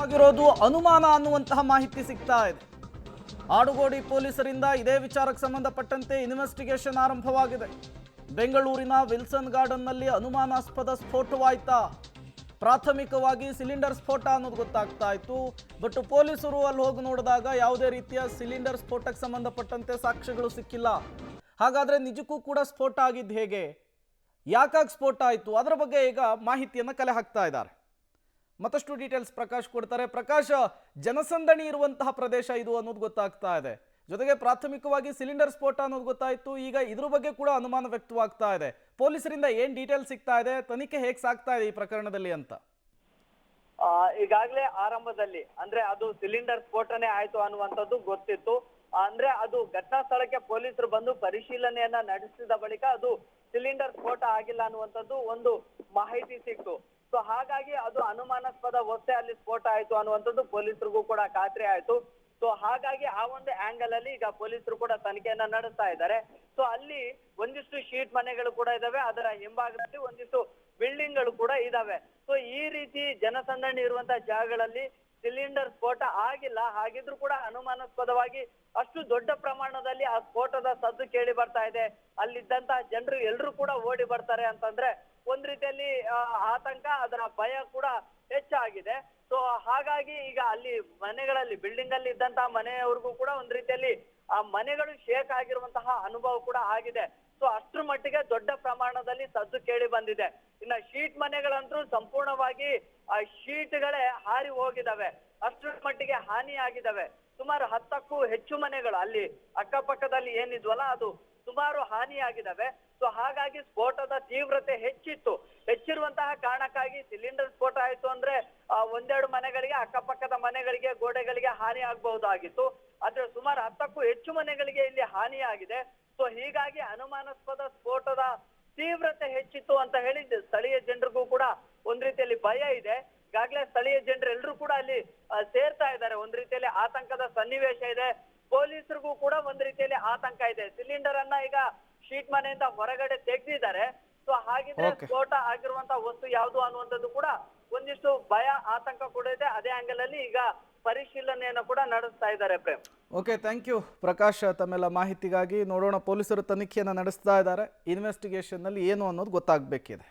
ಆಗಿರೋದು ಅನುಮಾನ ಅನ್ನುವಂತಹ ಮಾಹಿತಿ ಸಿಗ್ತಾ ಇದೆ. ಆಡುಗೋಡಿ ಪೊಲೀಸರಿಂದ ಇದೇ ವಿಚಾರಕ್ಕೆ ಸಂಬಂಧಪಟ್ಟಂತೆ ಇನ್ವೆಸ್ಟಿಗೇಷನ್ ಆರಂಭವಾಗಿದೆ. ಬೆಂಗಳೂರಿನ ವಿಲ್ಸನ್ ಗಾರ್ಡನ್ನಲ್ಲಿ ಅನುಮಾನಾಸ್ಪದ ಸ್ಫೋಟವಾಯ್ತಾ? ಪ್ರಾಥಮಿಕವಾಗಿ ಸಿಲಿಂಡರ್ ಸ್ಫೋಟ ಅನ್ನೋದು ಗೊತ್ತಾಗ್ತಾ ಇತ್ತು. ಬಟ್ ಪೊಲೀಸರು ಅಲ್ಲಿ ಹೋಗಿ ನೋಡಿದಾಗ ಯಾವುದೇ ರೀತಿಯ ಸಿಲಿಂಡರ್ ಸ್ಫೋಟಕ್ಕೆ ಸಂಬಂಧಪಟ್ಟಂತೆ ಸಾಕ್ಷ್ಯಗಳು ಸಿಕ್ಕಿಲ್ಲ. ಹಾಗಾದ್ರೆ ನಿಜಕ್ಕೂ ಕೂಡ ಸ್ಫೋಟ ಆಗಿದ್ದು ಹೇಗೆ, ಯಾಕಾಗಿ ಸ್ಫೋಟ ಆಯಿತು, ಅದರ ಬಗ್ಗೆ ಈಗ ಮಾಹಿತಿಯನ್ನು ಕಲೆ ಹಾಕ್ತಾ ಇದ್ದಾರೆ. ಮತ್ತಷ್ಟು ಡೀಟೇಲ್ಸ್ ಪ್ರಕಾಶ್ ಕೊಡ್ತಾರೆ. ಪ್ರಕಾಶ್, ಜನಸಂದಣಿ ಇರುವಂತಹ ಪ್ರದೇಶ ಇದು ಅನ್ನೋದು ಗೊತ್ತಾಗ್ತಾ ಇದೆ. ಜೊತೆಗೆ ಪ್ರಾಥಮಿಕವಾಗಿ ಸಿಲಿಂಡರ್ ಸ್ಫೋಟ ಅನ್ನೋದು ಗೊತ್ತಾಯಿತು. ಈಗ ಇದ್ರ ಬಗ್ಗೆ ಕೂಡ ಅನುಮಾನ ವ್ಯಕ್ತವಾಗ್ತಾ ಇದೆ. ಪೊಲೀಸರಿಂದ ಏನ್ ಡೀಟೇಲ್ಸ್ ಸಿಗ್ತಾ ಇದೆ, ತನಿಖೆ ಹೇಗೆ ಸಾಗ್ತಾ ಇದೆ ಈ ಪ್ರಕರಣದಲ್ಲಿ ಅಂತ? ಈಗಾಗಲೇ ಆರಂಭದಲ್ಲಿ ಅಂದ್ರೆ ಅದು ಸಿಲಿಂಡರ್ ಸ್ಫೋಟನೆ ಆಯ್ತು ಅನ್ನುವಂಥದ್ದು ಗೊತ್ತಿತ್ತು. ಅಂದ್ರೆ ಅದು ಘಟನಾ ಸ್ಥಳಕ್ಕೆ ಪೊಲೀಸರು ಬಂದು ಪರಿಶೀಲನೆಯನ್ನ ನಡೆಸಿದ ಬಳಿಕ ಅದು ಸಿಲಿಂಡರ್ ಸ್ಫೋಟ ಆಗಿಲ್ಲ ಅನ್ನುವಂಥದ್ದು ಒಂದು ಮಾಹಿತಿ ಸಿಕ್ತು. ಸೊ ಹಾಗಾಗಿ ಅದು ಅನುಮಾನಾಸ್ಪದ ವಸ್ತು ಅಲ್ಲಿ ಸ್ಫೋಟ ಆಯ್ತು ಅನ್ನುವಂಥದ್ದು ಪೊಲೀಸರಿಗೂ ಕೂಡ ಖಾತ್ರಿ ಆಯ್ತು. ಸೊ ಹಾಗಾಗಿ ಆ ಒಂದು ಆಂಗಲ್ ಅಲ್ಲಿ ಈಗ ಪೊಲೀಸರು ಕೂಡ ತನಿಖೆಯನ್ನ ನಡೆಸ್ತಾ ಇದ್ದಾರೆ. ಸೊ ಅಲ್ಲಿ ಒಂದಿಷ್ಟು ಶೀಟ್ ಮನೆಗಳು ಕೂಡ ಇದಾವೆ, ಅದರ ಹಿಂಭಾಗದಲ್ಲಿ ಒಂದಿಷ್ಟು ಬಿಲ್ಡಿಂಗ್ ಗಳು ಕೂಡ ಇದಾವೆ. ಸೊ ಈ ರೀತಿ ಜನಸಂದಣಿ ಇರುವಂತಹ ಜಾಗಗಳಲ್ಲಿ ಸಿಲಿಂಡರ್ ಸ್ಫೋಟ ಆಗಿಲ್ಲ. ಹಾಗಿದ್ರು ಕೂಡ ಅನುಮಾನಾಸ್ಪದವಾಗಿ ಅಷ್ಟು ದೊಡ್ಡ ಪ್ರಮಾಣದಲ್ಲಿ ಆ ಸ್ಫೋಟದ ಸದ್ದು ಕೇಳಿ ಬರ್ತಾ ಇದೆ. ಅಲ್ಲಿದ್ದಂತಹ ಜನರು ಎಲ್ರು ಕೂಡ ಓಡಿ ಬರ್ತಾರೆ ಅಂತಂದ್ರೆ ಒಂದ್ ರೀತಿಯಲ್ಲಿ ಆತಂಕ, ಅದರ ಭಯ ಕೂಡ ಹೆಚ್ಚಾಗಿದೆ. ಸೊ ಹಾಗಾಗಿ ಈಗ ಅಲ್ಲಿ ಮನೆಗಳಲ್ಲಿ ಬಿಲ್ಡಿಂಗ್ ಅಲ್ಲಿ ಇದ್ದಂತಹ ಮನೆಯವರಿಗೂ ಕೂಡ ಒಂದ್ ರೀತಿಯಲ್ಲಿ ಆ ಮನೆಗಳು ಶೇಕ್ ಆಗಿರುವಂತಹ ಅನುಭವ ಕೂಡ ಆಗಿದೆ. ಸೊ ಅಷ್ಟ್ರ ಮಟ್ಟಿಗೆ ದೊಡ್ಡ ಪ್ರಮಾಣದಲ್ಲಿ ಸದ್ದು ಕೇಳಿ ಬಂದಿದೆ. ಇನ್ನ ಶೀಟ್ ಮನೆಗಳಂತೂ ಸಂಪೂರ್ಣವಾಗಿ ಆ ಶೀಟ್ಗಳೇ ಹಾರಿ ಹೋಗಿದಾವೆ, ಅಷ್ಟ್ರ ಮಟ್ಟಿಗೆ ಹಾನಿ ಆಗಿದಾವೆ. ಸುಮಾರು 10ಕ್ಕೂ ಹೆಚ್ಚು ಮನೆಗಳು ಅಲ್ಲಿ ಅಕ್ಕಪಕ್ಕದಲ್ಲಿ ಏನಿದ್ವಲ್ಲ ಅದು ಸುಮಾರು ಹಾನಿಯಾಗಿದ್ದಾವೆ. ಸೊ ಹಾಗಾಗಿ ಸ್ಫೋಟದ ತೀವ್ರತೆ ಹೆಚ್ಚಿರುವಂತಹ ಕಾರಣಕ್ಕಾಗಿ ಸಿಲಿಂಡರ್ ಸ್ಫೋಟ ಆಯ್ತು ಅಂದ್ರೆ ಒಂದೆರಡು ಮನೆಗಳಿಗೆ, ಅಕ್ಕಪಕ್ಕದ ಮನೆಗಳಿಗೆ, ಗೋಡೆಗಳಿಗೆ ಹಾನಿ ಆಗಬಹುದಾಗಿತ್ತು. ಆದ್ರೆ ಸುಮಾರು 10ಕ್ಕೂ ಹೆಚ್ಚು ಮನೆಗಳಿಗೆ ಇಲ್ಲಿ ಹಾನಿಯಾಗಿದೆ. ಸೊ ಹೀಗಾಗಿ ಅನುಮಾನಾಸ್ಪದ ಸ್ಫೋಟದ ತೀವ್ರತೆ ಹೆಚ್ಚಿತ್ತು ಅಂತ ಹೇಳಿ ಸ್ಥಳೀಯ ಜನರಿಗೂ ಕೂಡ ಒಂದ್ ರೀತಿಯಲ್ಲಿ ಭಯ ಇದೆ. ಈಗಾಗಲೇ ಸ್ಥಳೀಯ ಜನರು ಎಲ್ಲರೂ ಕೂಡ ಅಲ್ಲಿ ಸೇರ್ತಾ ಇದ್ದಾರೆ. ಒಂದ್ ರೀತಿಯಲ್ಲಿ ಆತಂಕದ ಸನ್ನಿವೇಶ ಇದೆ. ಪೊಲೀಸರಿಗೂ ಕೂಡ ಒಂದ್ ರೀತಿಯಲ್ಲಿ ಆತಂಕ ಇದೆ. ಸಿಲಿಂಡರ್ ಅನ್ನ ಈಗ ಶೀಟ್ ಮನೆಯಿಂದ ಹೊರಗಡೆ ತೆಗೆದಿದ್ದಾರೆ. ಸೊ ಹಾಗಿದ್ರೆ ಸ್ಫೋಟ ಆಗಿರುವಂತಹ ವಸ್ತು ಯಾವುದು ಅನ್ನುವಂಥದ್ದು ಕೂಡ ಒಂದಿಷ್ಟು ಭಯ, ಆತಂಕ ಕೂಡ ಇದೆ. ಅದೇ ಆಂಗಲ್ ಅಲ್ಲಿ ಈಗ ಪರಿಶೀಲನೆಯನ್ನು ಕೂಡ ನಡೆಸ್ತಾ ಇದ್ದಾರೆ. Prem, okay, thank you Prakash ತಮ್ಮೆಲ್ಲ ಮಾಹಿತಿಗಾಗಿ. ನೋಡೋಣ, ಪೊಲೀಸರು ತನಿಖೆಯನ್ನು ನಡೆಸ್ತಾ ಇದ್ದಾರೆ. ಇನ್ವೆಸ್ಟಿಗೇಷನ್ ನಲ್ಲಿ ಏನು ಅನ್ನೋದು ಗೊತ್ತಾಗಬೇಕಿದೆ.